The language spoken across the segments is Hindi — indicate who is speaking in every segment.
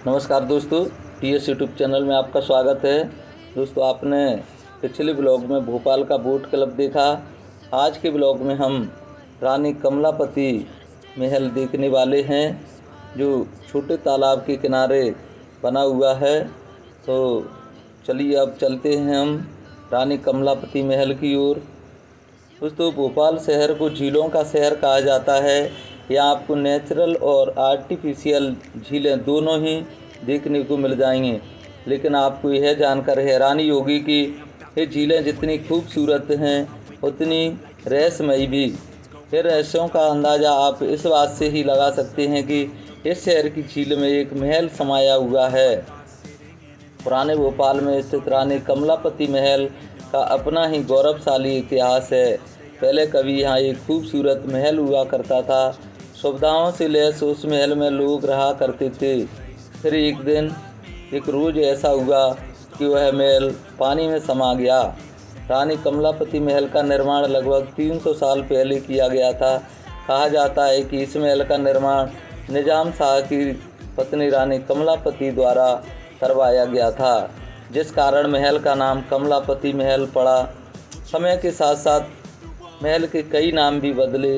Speaker 1: नमस्कार दोस्तों, टीएस यूट्यूब चैनल में आपका स्वागत है। दोस्तों, आपने पिछले ब्लॉग में भोपाल का बोट क्लब देखा। आज के ब्लॉग में हम रानी कमलापति महल देखने वाले हैं, जो छोटे तालाब के किनारे बना हुआ है। तो चलिए अब चलते हैं हम रानी कमलापति महल की ओर। दोस्तों, भोपाल शहर को झीलों का शहर कहा जाता है। यहाँ आपको नेचुरल और आर्टिफिशियल झीलें दोनों ही देखने को मिल जाएंगी, लेकिन आपको यह जानकर हैरानी होगी कि ये झीलें जितनी खूबसूरत हैं उतनी रहस्यमयी भी। फिर रहस्यों का अंदाज़ा आप इस बात से ही लगा सकते हैं कि इस शहर की झील में एक महल समाया हुआ है। पुराने भोपाल में स्थित रानी कमलापति महल का अपना ही गौरवशाली इतिहास है। पहले कभी यहाँ एक खूबसूरत महल हुआ करता था। सुविधाओं से लैस उस महल में लोग रहा करते थे। फिर एक रोज़ ऐसा हुआ कि वह महल पानी में समा गया। रानी कमलापति महल का निर्माण लगभग 300 साल पहले किया गया था। कहा जाता है कि इस महल का निर्माण निजाम शाह की पत्नी रानी कमलापति द्वारा करवाया गया था, जिस कारण महल का नाम कमलापति महल पड़ा। समय के साथ साथ महल के कई नाम भी बदले।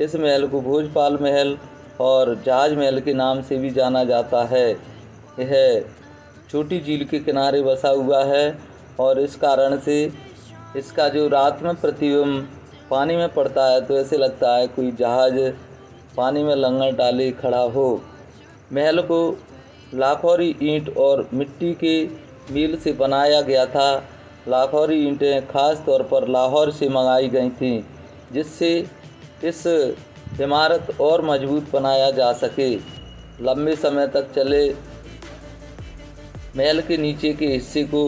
Speaker 1: इस महल को भोजपाल महल और जहाज महल के नाम से भी जाना जाता है। यह छोटी झील के किनारे बसा हुआ है और इस कारण से इसका जो रात में प्रतिबिंब पानी में पड़ता है तो ऐसे लगता है कोई जहाज पानी में लंगर डाले खड़ा हो। महल को लाखौरी ईंट और मिट्टी के मील से बनाया गया था। लाखौरी ईंटें खास तौर पर लाहौर से मंगाई गई थीं, जिससे इस इमारत और मजबूत बनाया जा सके। लंबे समय तक चले महल के नीचे के हिस्से को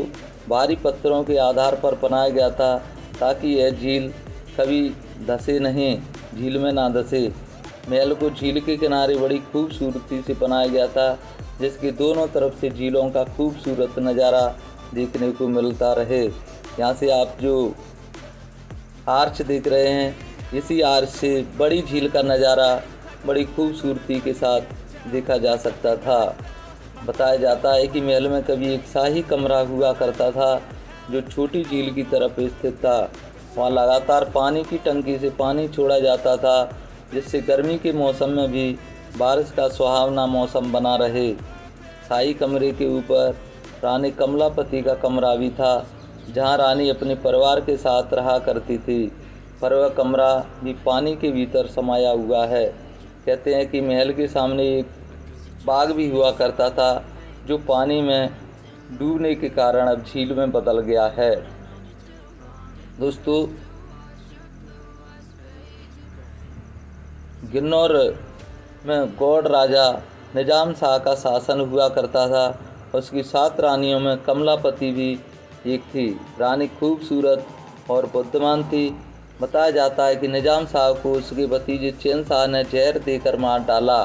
Speaker 1: भारी पत्थरों के आधार पर बनाया गया था, ताकि यह झील कभी धंसे नहीं, झील में ना धंसे। महल को झील के किनारे बड़ी खूबसूरती से बनाया गया था, जिसके दोनों तरफ से झीलों का खूबसूरत नज़ारा देखने को मिलता रहे। यहाँ से आप जो आर्च देख रहे हैं, इसी आर्च से बड़ी झील का नज़ारा बड़ी खूबसूरती के साथ देखा जा सकता था। बताया जाता है कि महल में कभी एक शाही कमरा हुआ करता था, जो छोटी झील की तरफ स्थित था। वहाँ लगातार पानी की टंकी से पानी छोड़ा जाता था, जिससे गर्मी के मौसम में भी बारिश का सुहावना मौसम बना रहे। शाही कमरे के ऊपर रानी कमलापति का कमरा भी था, जहाँ रानी अपने परिवार के साथ रहा करती थी। पर वह कमरा भी पानी के भीतर समाया हुआ है। कहते हैं कि महल के सामने एक बाग भी हुआ करता था, जो पानी में डूबने के कारण अब झील में बदल गया है। दोस्तों, गिन्नौर में गौड़ राजा निजाम शाह का शासन हुआ करता था। उसकी 7 रानियों में कमलापति भी एक थी। रानी खूबसूरत और बुद्धिमान थी। बताया जाता है कि निजाम शाह को उसके भतीजे चैन शाह ने जहर देकर मार डाला।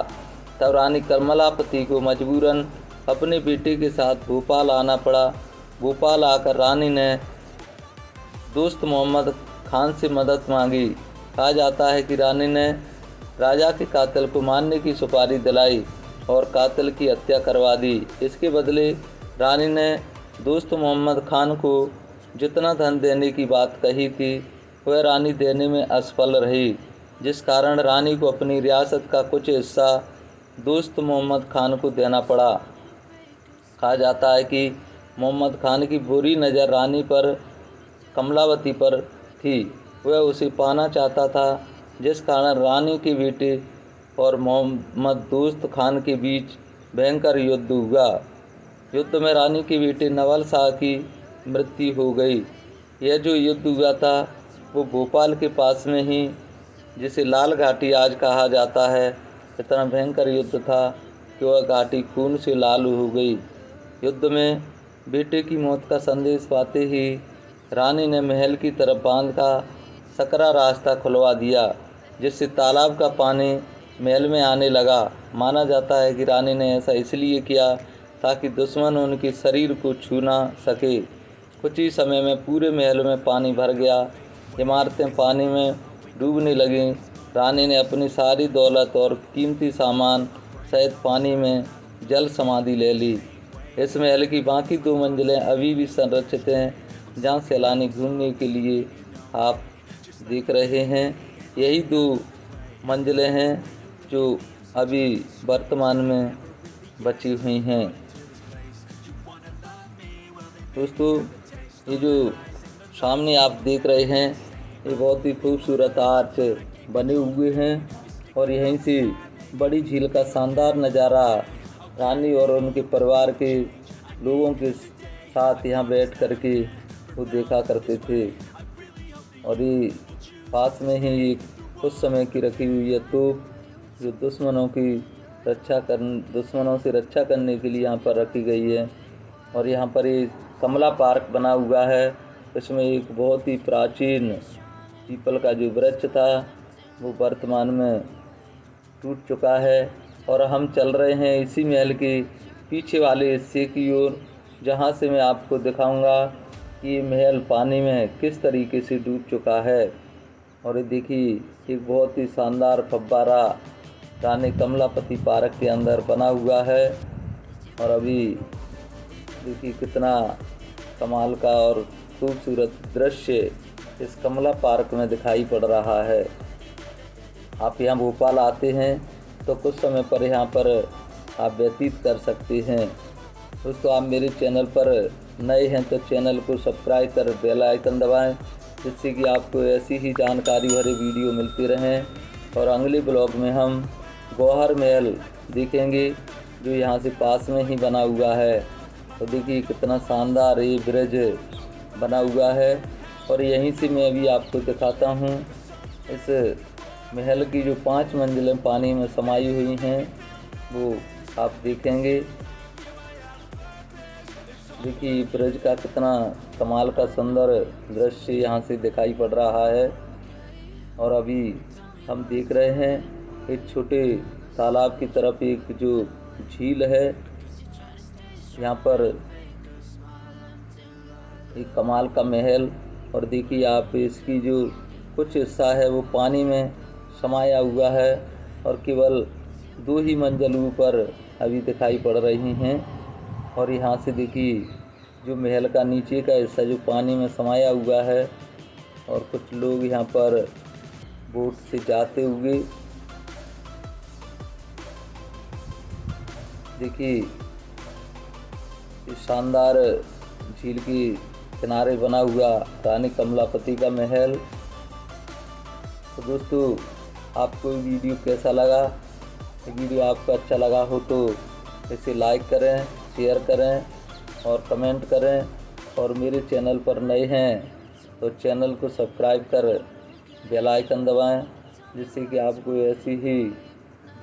Speaker 1: तब रानी कमलापति को मजबूरन अपने बेटे के साथ भोपाल आना पड़ा। भोपाल आकर रानी ने दोस्त मोहम्मद खान से मदद मांगी। कहा जाता है कि रानी ने राजा के कातिल को मारने की सुपारी दिलाई और कातिल की हत्या करवा दी। इसके बदले रानी ने दोस्त मोहम्मद खान को जितना धन देने की बात कही थी, वह रानी देने में असफल रही, जिस कारण रानी को अपनी रियासत का कुछ हिस्सा दोस्त मोहम्मद खान को देना पड़ा। कहा जाता है कि मोहम्मद खान की बुरी नज़र रानी पर कमलावती पर थी। वह उसे पाना चाहता था, जिस कारण रानी के बेटे और मोहम्मद दोस्त खान के बीच भयंकर युद्ध हुआ। युद्ध में रानी के बेटे नवल शाह की मृत्यु हो गई। यह जो युद्ध हुआ था वो भोपाल के पास में ही, जिसे लाल घाटी आज कहा जाता है, इतना भयंकर युद्ध था कि वह घाटी खून से लाल हो गई। युद्ध में बेटे की मौत का संदेश पाते ही रानी ने महल की तरफ बांध का सकरा रास्ता खुलवा दिया, जिससे तालाब का पानी महल में आने लगा। माना जाता है कि रानी ने ऐसा इसलिए किया ताकि दुश्मन उनके शरीर को छू ना सके। कुछ ही समय में पूरे महल में पानी भर गया। इमारतें पानी में डूबने लगीं। रानी ने अपनी सारी दौलत और कीमती सामान सहित पानी में जल समाधि ले ली। इस महल की बाकी 2 मंजिलें अभी भी संरक्षित हैं, जहाँ सैलानी घूमने के लिए आप देख रहे हैं। यही 2 मंजिलें हैं जो अभी वर्तमान में बची हुई हैं। दोस्तों, ये जो सामने आप देख रहे हैं, ये बहुत ही खूबसूरत आर्च बने हुए हैं और यहीं से बड़ी झील का शानदार नज़ारा रानी और उनके परिवार के लोगों के साथ यहाँ बैठ कर के वो देखा करते थे। और ये पास में ही एक उस समय की रखी हुई है तोप, जो दुश्मनों से रक्षा करने के लिए यहाँ पर रखी गई है। और यहाँ पर ये कमला पार्क बना हुआ है। इसमें एक बहुत ही प्राचीन पीपल का जो वृक्ष था वो वर्तमान में टूट चुका है। और हम चल रहे हैं इसी महल के पीछे वाले हिस्से की ओर, जहाँ से मैं आपको दिखाऊंगा कि ये महल पानी में किस तरीके से डूब चुका है। और ये देखिए, एक बहुत ही शानदार फव्वारा रानी कमलापति पार्क के अंदर बना हुआ है। और अभी देखिए कितना कमाल का और खूबसूरत दृश्य इस कमला पार्क में दिखाई पड़ रहा है। आप यहाँ भोपाल आते हैं तो कुछ समय पर यहाँ पर आप व्यतीत कर सकते हैं। दोस्तों, आप मेरे चैनल पर नए हैं तो चैनल को सब्सक्राइब कर बेल आइकन दबाएं, जिससे कि आपको ऐसी ही जानकारी भरे वीडियो मिलती रहें। और अगले ब्लॉग में हम गौहर महल देखेंगे, जो यहाँ से पास में ही बना हुआ है। तो देखिए कितना शानदार ये ब्रिज बना हुआ है। और यहीं से मैं अभी आपको दिखाता हूँ इस महल की जो 5 मंजिलें पानी में समाई हुई हैं, वो आप देखेंगे। देखिए ब्रिज का कितना कमाल का सुंदर दृश्य यहाँ से दिखाई पड़ रहा है। और अभी हम देख रहे हैं एक छोटे तालाब की तरफ एक जो झील है, यहाँ पर एक कमाल का महल। और देखिए आप, इसकी जो कुछ हिस्सा है वो पानी में समाया हुआ है और केवल 2 ही मंजिल ऊपर अभी दिखाई पड़ रही हैं। और यहाँ से देखिए जो महल का नीचे का हिस्सा जो पानी में समाया हुआ है, और कुछ लोग यहाँ पर बोट से जाते हुए देखिए इस शानदार झील के किनारे बना हुआ रानी कमलापति का महल। तो दोस्तों, आपको वीडियो कैसा लगा? वीडियो आपको अच्छा लगा हो तो इसे लाइक करें, शेयर करें और कमेंट करें। और मेरे चैनल पर नए हैं तो चैनल को सब्सक्राइब कर बेल आइकन दबाएं, जिससे कि आपको ऐसी ही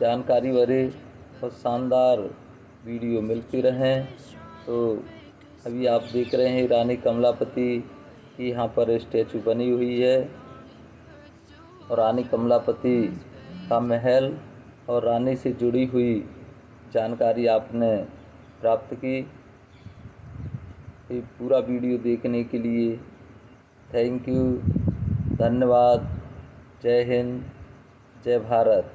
Speaker 1: जानकारी भरे और शानदार वीडियो मिलती रहें। तो अभी आप देख रहे हैं रानी कमलापति की यहाँ पर स्टैचू बनी हुई है, और रानी कमलापति का महल और रानी से जुड़ी हुई जानकारी आपने प्राप्त की। ये पूरा वीडियो देखने के लिए थैंक यू, धन्यवाद। जय हिंद, जय भारत।